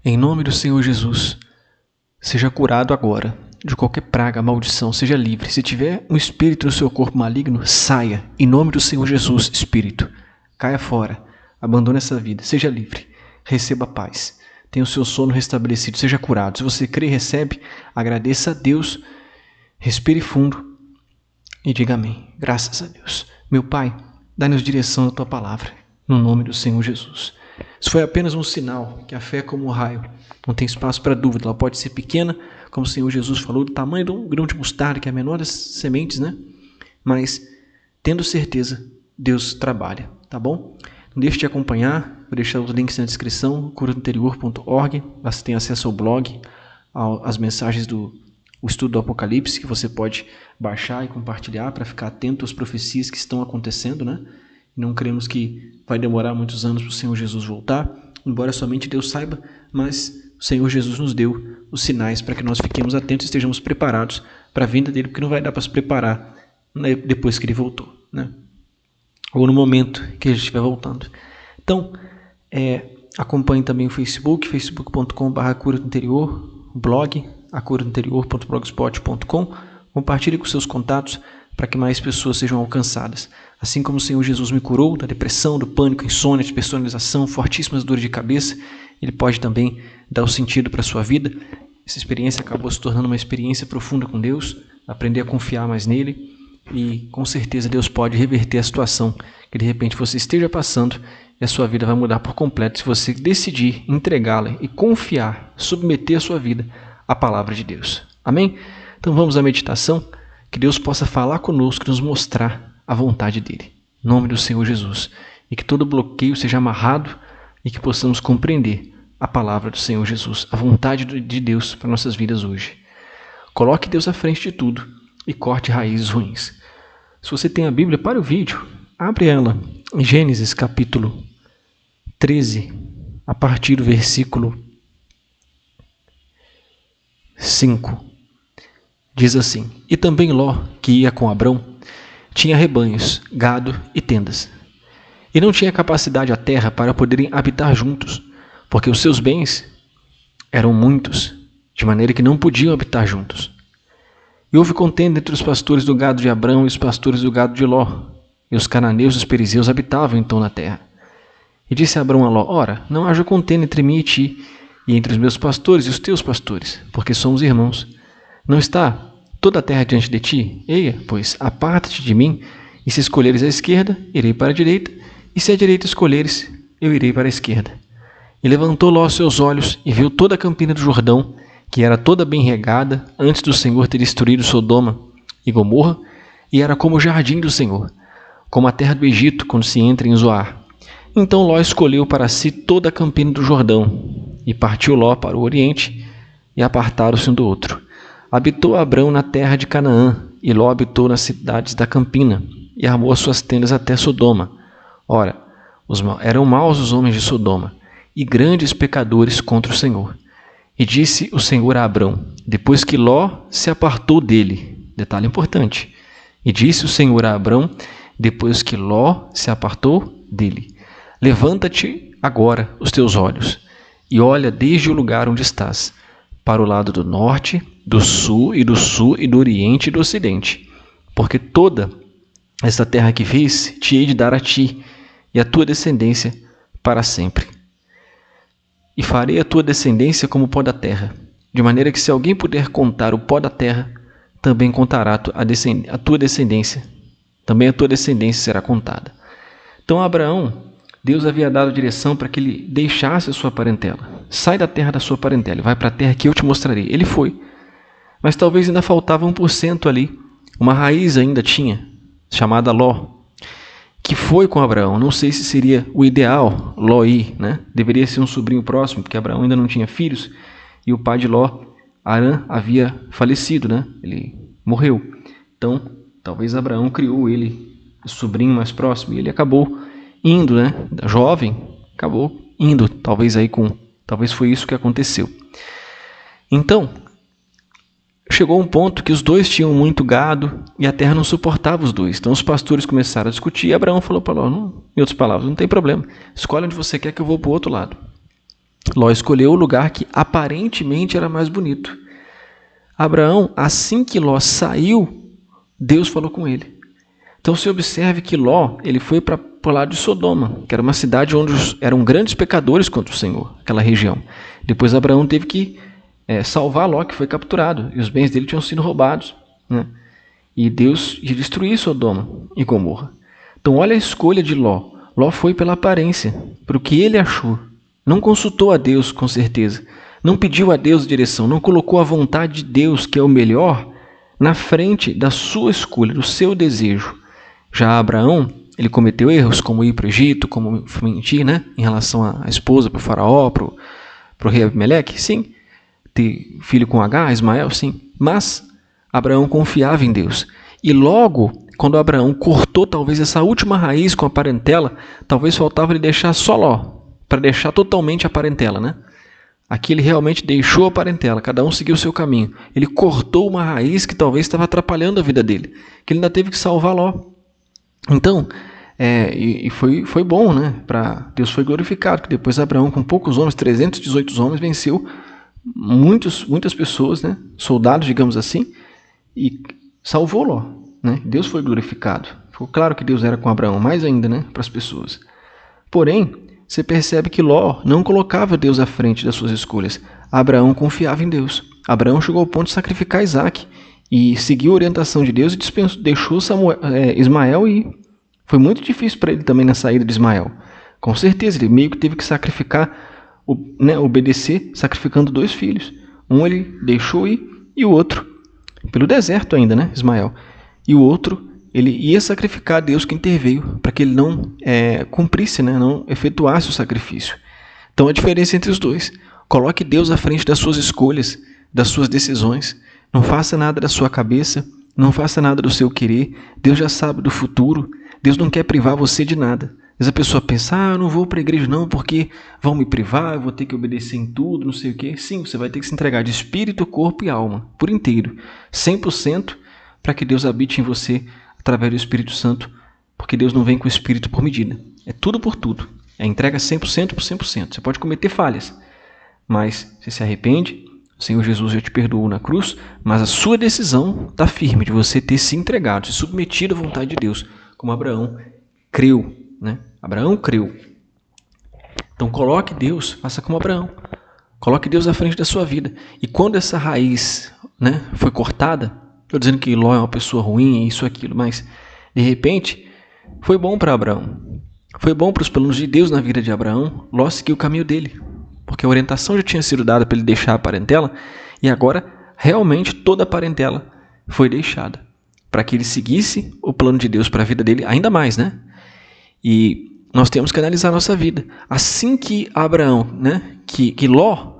Em nome do Senhor Jesus, seja curado agora de qualquer praga, maldição, seja livre. Se tiver um espírito no seu corpo maligno, saia. Em nome do Senhor Jesus, espírito, caia fora, abandone essa vida, seja livre, receba paz, tenha o seu sono restabelecido, seja curado. Se você crê e recebe, agradeça a Deus, respire fundo e diga amém. Graças a Deus. Meu Pai, dá-nos direção da Tua palavra, no nome do Senhor Jesus. Isso foi apenas um sinal que a fé é como um raio, não tem espaço para dúvida. Ela pode ser pequena, como o Senhor Jesus falou, do tamanho de um grão de mostarda, que é a menor das sementes, né? Mas, tendo certeza, Deus trabalha, tá bom? Não deixe de acompanhar, vou deixar os links na descrição, curadointerior.org, você tem acesso ao blog, às mensagens do estudo do Apocalipse, que você pode baixar e compartilhar para ficar atento às profecias que estão acontecendo, né? Não cremos que vai demorar muitos anos para o Senhor Jesus voltar, embora somente Deus saiba, mas o Senhor Jesus nos deu os sinais para que nós fiquemos atentos e estejamos preparados para a vinda dele, porque não vai dar para se preparar, né, depois que ele voltou, né? Ou no momento que ele estiver voltando. Então, acompanhe também o Facebook, facebook.com/cura do interior, o blog, acuradointerior.blogspot.com. Compartilhe com seus contatos para que mais pessoas sejam alcançadas. Assim como o Senhor Jesus me curou da depressão, do pânico, insônia, despersonalização, fortíssimas dores de cabeça, Ele pode também dar o sentido para a sua vida. Essa experiência acabou se tornando uma experiência profunda com Deus, aprender a confiar mais nele, e com certeza Deus pode reverter a situação que de repente você esteja passando, e a sua vida vai mudar por completo se você decidir entregá-la e confiar, submeter a sua vida à palavra de Deus. Amém? Então vamos à meditação, que Deus possa falar conosco, nos mostrar a vontade dele. Em nome do Senhor Jesus. E que todo bloqueio seja amarrado e que possamos compreender a palavra do Senhor Jesus, a vontade de Deus para nossas vidas hoje. Coloque Deus à frente de tudo e corte raízes ruins. Se você tem a Bíblia, pare o vídeo, abre ela em Gênesis capítulo 13, a partir do versículo 5. Diz assim: E também Ló, que ia com Abrão, tinha rebanhos, gado e tendas. E não tinha capacidade a terra para poderem habitar juntos, porque os seus bens eram muitos, de maneira que não podiam habitar juntos. E houve contenda entre os pastores do gado de Abrão e os pastores do gado de Ló, e os cananeus e os perizeus habitavam então na terra. E disse Abrão a Ló: Ora, não haja contenda entre mim e ti, e entre os meus pastores e os teus pastores, porque somos irmãos. Não está toda a terra diante de ti? Eia, pois, aparta-te de mim, e se escolheres a esquerda, irei para a direita, e se a direita escolheres, eu irei para a esquerda. E levantou Ló seus olhos, e viu toda a campina do Jordão, que era toda bem regada, antes do Senhor ter destruído Sodoma e Gomorra, e era como o jardim do Senhor, como a terra do Egito, quando se entra em Zoar. Então Ló escolheu para si toda a campina do Jordão, e partiu Ló para o oriente, e apartaram-se um do outro. Habitou Abrão na terra de Canaã, e Ló habitou nas cidades da campina, e armou as suas tendas até Sodoma. Ora, eram maus os homens de Sodoma, e grandes pecadores contra o Senhor. E disse o Senhor a Abrão, depois que Ló se apartou dele, detalhe importante, e disse o Senhor a Abrão, depois que Ló se apartou dele: Levanta-te agora os teus olhos, e olha desde o lugar onde estás, para o lado do norte, do sul e do oriente e do ocidente, porque toda esta terra que vês te hei de dar a ti e a tua descendência para sempre. E farei a tua descendência como o pó da terra, de maneira que se alguém puder contar o pó da terra, também contará a tua descendência, também a tua descendência será contada. Então Abraão, Deus havia dado direção para que ele deixasse a sua parentela. Sai da terra da sua parentela e vai para a terra que eu te mostrarei. Ele foi, mas talvez ainda faltava 1% ali, uma raiz ainda tinha, chamada Ló, que foi com Abraão. Não sei se seria o ideal Ló ir, né? Deveria ser um sobrinho próximo, porque Abraão ainda não tinha filhos, e o pai de Ló, Arã, havia falecido, né? Ele morreu. Então, talvez Abraão criou ele, o sobrinho mais próximo, e ele acabou indo, né? Jovem, acabou indo, talvez foi isso que aconteceu. Então, chegou um ponto que os dois tinham muito gado e a terra não suportava os dois. Então os pastores começaram a discutir e Abraão falou para Ló, em outras palavras, não tem problema, escolhe onde você quer que eu vou para o outro lado. Ló escolheu o lugar que aparentemente era mais bonito. Abraão, assim que Ló saiu, Deus falou com ele. Então você observe que Ló ele foi para o lado de Sodoma, que era uma cidade onde eram grandes pecadores contra o Senhor, aquela região. Depois Abraão teve que salvar Ló, que foi capturado, e os bens dele tinham sido roubados, né? E Deus ia destruir Sodoma e Gomorra. Então olha a escolha de Ló. Ló foi pela aparência, para o que ele achou. Não consultou a Deus com certeza. Não pediu a Deus direção. Não colocou a vontade de Deus, que é o melhor, na frente da sua escolha, do seu desejo. Já Abraão, ele cometeu erros, como ir para o Egito, como mentir, né? Em relação à esposa, para o faraó, para o rei Abimeleque, sim. Ter filho com Agar, Ismael, sim. Mas Abraão confiava em Deus. E logo, quando Abraão cortou talvez essa última raiz com a parentela, talvez faltava ele deixar só Ló, para deixar totalmente a parentela, né? Aqui ele realmente deixou a parentela, cada um seguiu o seu caminho. Ele cortou uma raiz que talvez estava atrapalhando a vida dele, que ele ainda teve que salvar Ló. Então, foi bom, né? Deus foi glorificado, que depois Abraão, com poucos homens, 318 homens, venceu muitas pessoas, né? Soldados, digamos assim, e salvou Ló, né? Deus foi glorificado. Ficou claro que Deus era com Abraão, mais ainda, né? Para as pessoas. Porém, você percebe que Ló não colocava Deus à frente das suas escolhas. Abraão confiava em Deus. Abraão chegou ao ponto de sacrificar Isaac e seguiu a orientação de Deus e deixou Ismael ir. Foi muito difícil para ele também na saída de Ismael. Com certeza, ele meio que teve que sacrificar, obedecer, sacrificando 2 filhos. Um ele deixou ir e o outro, pelo deserto ainda, né, Ismael. E o outro, ele ia sacrificar a Deus que interveio, para que ele não cumprisse, né, não efetuasse o sacrifício. Então a diferença entre os dois. Coloque Deus à frente das suas escolhas, das suas decisões. Não faça nada da sua cabeça, não faça nada do seu querer. Deus já sabe do futuro. Deus não quer privar você de nada. Às vezes a pessoa pensa, eu não vou para a igreja não, porque vão me privar, eu vou ter que obedecer em tudo, não sei o quê. Sim, você vai ter que se entregar de espírito, corpo e alma, por inteiro. 100% para que Deus habite em você através do Espírito Santo, porque Deus não vem com o Espírito por medida. É tudo por tudo. É entrega 100% por 100%. Você pode cometer falhas, mas você se arrepende, o Senhor Jesus já te perdoou na cruz, mas a sua decisão está firme de você ter se entregado, se submetido à vontade de Deus, como Abraão creu, né? Abraão creu. Então coloque Deus, faça como Abraão. Coloque Deus à frente da sua vida. E quando essa raiz, né, foi cortada, estou dizendo que Ló é uma pessoa ruim, isso, aquilo, mas de repente foi bom para Abraão. Foi bom para os planos de Deus na vida de Abraão. Ló seguiu o caminho dele, porque a orientação já tinha sido dada para ele deixar a parentela, e agora realmente toda a parentela foi deixada, para que ele seguisse o plano de Deus para a vida dele ainda mais, né? E nós temos que analisar a nossa vida. Assim que Abraão, né, que Ló,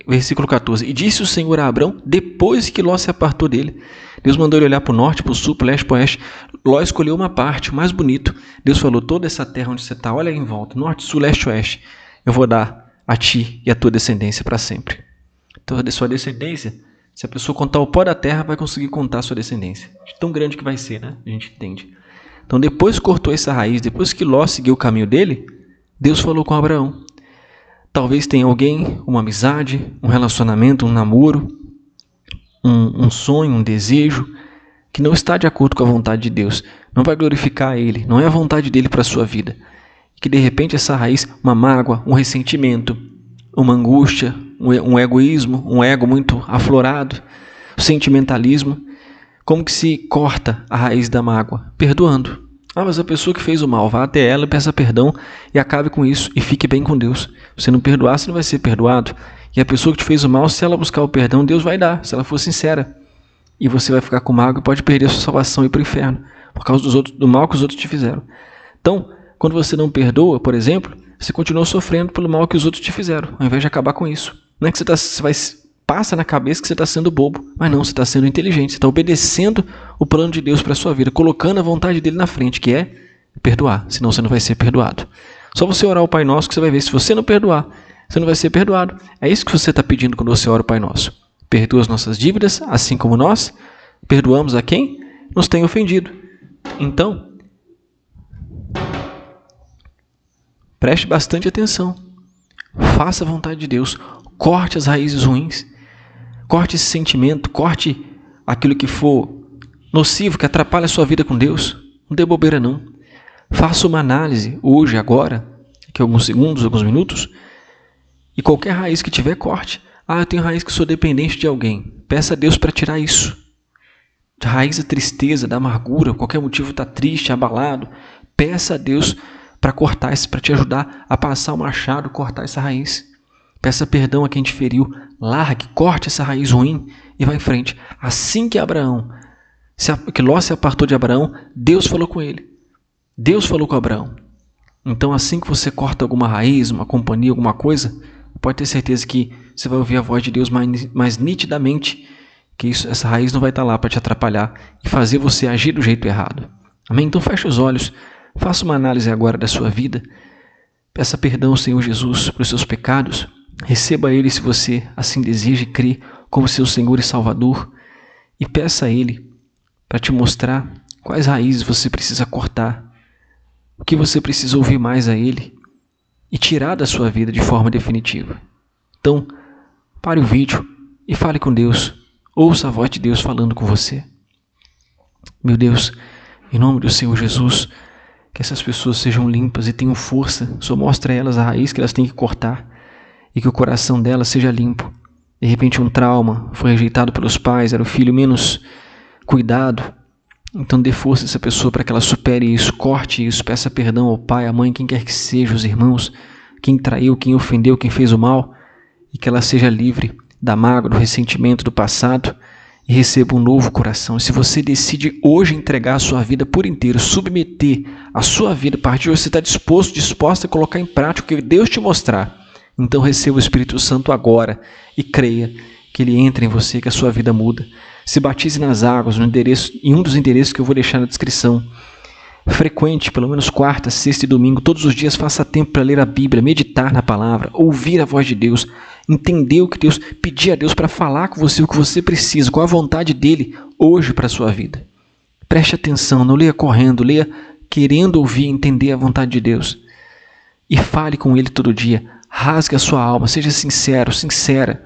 versículo 14, e disse o Senhor a Abraão, depois que Ló se apartou dele, Deus mandou ele olhar para o norte, para o sul, para o leste, para o oeste. Ló escolheu uma parte, o mais bonito. Deus falou, toda essa terra onde você está, olha aí em volta, norte, sul, leste, oeste, eu vou dar a ti e a tua descendência para sempre. Então, a sua descendência, se a pessoa contar o pó da terra, vai conseguir contar a sua descendência. Tão grande que vai ser, né? A gente entende. Então, depois que cortou essa raiz, depois que Ló seguiu o caminho dele, Deus falou com Abraão. Talvez tenha alguém, uma amizade, um relacionamento, um namoro, um sonho, um desejo, que não está de acordo com a vontade de Deus, não vai glorificar Ele, não é a vontade dele para a sua vida. Que de repente essa raiz, uma mágoa, um ressentimento, uma angústia, um egoísmo, um ego muito aflorado, o sentimentalismo, como que se corta a raiz da mágoa? Perdoando. Mas a pessoa que fez o mal, vá até ela, peça perdão e acabe com isso e fique bem com Deus. Se você não perdoar, você não vai ser perdoado. E a pessoa que te fez o mal, se ela buscar o perdão, Deus vai dar, se ela for sincera. E você vai ficar com mágoa e pode perder a sua salvação e ir para o inferno, por causa do mal que os outros te fizeram. Então, quando você não perdoa, por exemplo, você continua sofrendo pelo mal que os outros te fizeram, ao invés de acabar com isso. Não é que passa na cabeça que você está sendo bobo, mas não, você está sendo inteligente, você está obedecendo o plano de Deus para a sua vida, colocando a vontade dele na frente, que é perdoar, senão você não vai ser perdoado. Só você orar o Pai Nosso que você vai ver, se você não perdoar, você não vai ser perdoado. É isso que você está pedindo quando você ora o Pai Nosso. Perdoa as nossas dívidas, assim como nós perdoamos a quem nos tem ofendido. Então, preste bastante atenção. Faça a vontade de Deus. Corte as raízes ruins. Corte esse sentimento. Corte aquilo que for nocivo, que atrapalha a sua vida com Deus. Não dê bobeira não. Faça uma análise hoje, agora, daqui a alguns segundos, alguns minutos, e qualquer raiz que tiver, corte. Eu tenho raiz que sou dependente de alguém. Peça a Deus para tirar isso. A raiz da tristeza, da amargura, qualquer motivo está triste, abalado. Peça a Deus para cortar isso, para te ajudar a passar o machado, cortar essa raiz. Peça perdão a quem te feriu. Largue, corte essa raiz ruim e vá em frente. Assim que que Ló se apartou de Abraão, Deus falou com ele. Deus falou com Abraão. Então, assim que você corta alguma raiz, uma companhia, alguma coisa, pode ter certeza que você vai ouvir a voz de Deus mais nitidamente, que essa raiz não vai estar lá para te atrapalhar e fazer você agir do jeito errado. Amém? Então feche os olhos, faça uma análise agora da sua vida, peça perdão ao Senhor Jesus pelos seus pecados, receba Ele se você assim deseja e crê como seu Senhor e Salvador, e peça a Ele para te mostrar quais raízes você precisa cortar, o que você precisa ouvir mais a Ele e tirar da sua vida de forma definitiva. Então, pare o vídeo e fale com Deus. Ouça a voz de Deus falando com você. Meu Deus, em nome do Senhor Jesus, que essas pessoas sejam limpas e tenham força. Só mostra a elas a raiz que elas têm que cortar e que o coração delas seja limpo. De repente um trauma, foi rejeitado pelos pais, era o filho menos cuidado. Então dê força a essa pessoa para que ela supere isso, corte isso, peça perdão ao pai, à mãe, quem quer que seja, os irmãos, quem traiu, quem ofendeu, quem fez o mal, e que ela seja livre da mágoa, do ressentimento do passado e receba um novo coração. E se você decide hoje entregar a sua vida por inteiro, submeter a sua vida, a partir de hoje você está disposta a colocar em prática o que Deus te mostrar, então receba o Espírito Santo agora e creia que Ele entra em você, que a sua vida muda. Se batize nas águas, em um dos endereços que eu vou deixar na descrição. Frequente, pelo menos quarta, sexta e domingo, todos os dias faça tempo para ler a Bíblia, meditar na palavra, ouvir a voz de Deus, entender o que Deus, pedir a Deus para falar com você o que você precisa, qual a vontade dEle hoje para a sua vida. Preste atenção, não leia correndo, leia querendo ouvir e entender a vontade de Deus. E fale com Ele todo dia, rasgue a sua alma, seja sincero, sincera.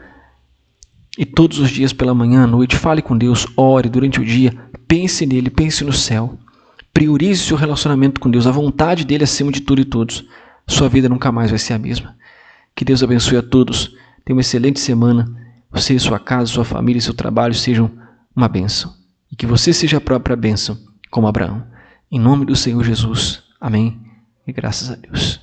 E todos os dias pela manhã, à noite, fale com Deus, ore durante o dia, pense nele, pense no céu. Priorize seu relacionamento com Deus, a vontade dEle acima de tudo e todos. Sua vida nunca mais vai ser a mesma. Que Deus abençoe a todos. Tenha uma excelente semana. Você, sua casa, sua família e seu trabalho sejam uma bênção. E que você seja a própria bênção, como Abraão. Em nome do Senhor Jesus. Amém. E graças a Deus.